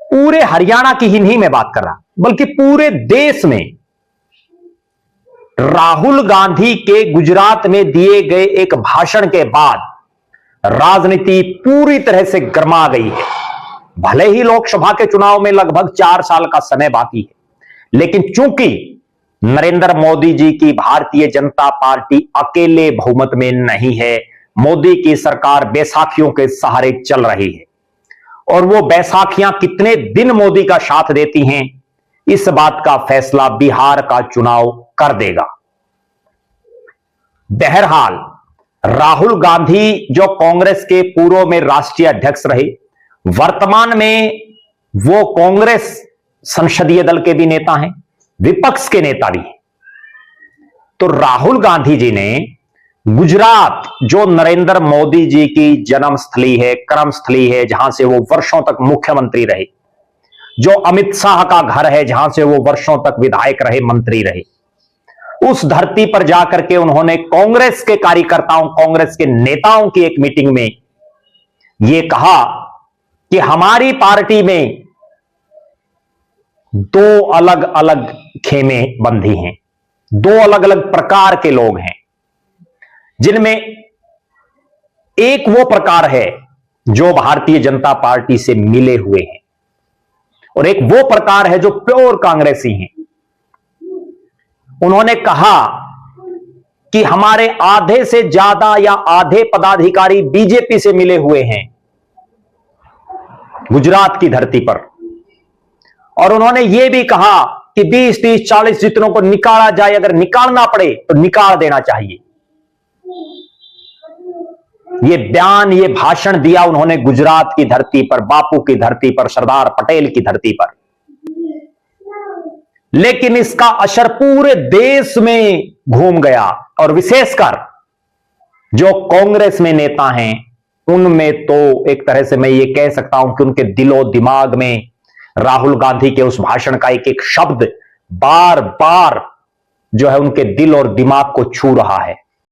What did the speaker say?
पूरे हरियाणा की ही नहीं मैं बात कर रहा, बल्कि पूरे देश में राहुल गांधी के गुजरात में दिए गए एक भाषण के बाद राजनीति पूरी तरह से गर्मा गई है। भले ही लोकसभा के चुनाव में लगभग 4 साल का समय बाकी है, लेकिन चूंकि नरेंद्र मोदी जी की भारतीय जनता पार्टी अकेले बहुमत में नहीं है, मोदी की सरकार बैसाखियों के सहारे चल रही है और वो बैसाखियां कितने दिन मोदी का साथ देती हैं, इस बात का फैसला बिहार का चुनाव कर देगा। बहरहाल राहुल गांधी जो कांग्रेस के पूर्व में राष्ट्रीय अध्यक्ष रहे, वर्तमान में वो कांग्रेस संसदीय दल के भी नेता हैं, विपक्ष के नेता भी हैं। तो राहुल गांधी जी ने गुजरात, जो नरेंद्र मोदी जी की जन्मस्थली है, कर्मस्थली है, जहां से वो वर्षों तक मुख्यमंत्री रहे, जो अमित शाह का घर है, जहां से वो वर्षों तक विधायक रहे, मंत्री रहे, उस धरती पर जाकर के उन्होंने कांग्रेस के कार्यकर्ताओं, कांग्रेस के नेताओं की एक मीटिंग में यह कहा कि हमारी पार्टी में 2 अलग अलग खेमे बंधी हैं, 2 अलग अलग प्रकार के लोग हैं, जिनमें एक वो प्रकार है जो भारतीय जनता पार्टी से मिले हुए हैं और एक वो प्रकार है जो प्योर कांग्रेसी हैं। उन्होंने कहा कि हमारे आधे से ज्यादा या आधे पदाधिकारी बीजेपी से मिले हुए हैं गुजरात की धरती पर, और उन्होंने यह भी कहा कि 20, 30, 40 जितनों को निकाला जाए, अगर निकालना पड़े तो निकाल देना चाहिए। ये बयान, ये भाषण दिया उन्होंने गुजरात की धरती पर, बापू की धरती पर, सरदार पटेल की धरती पर। लेकिन इसका असर पूरे देश में घूम गया और विशेषकर जो कांग्रेस में नेता हैं उनमें तो एक तरह से मैं ये कह सकता हूं कि उनके दिलो दिमाग में राहुल गांधी के उस भाषण का एक एक शब्द बार बार जो है उनके दिल और दिमाग को छू रहा है।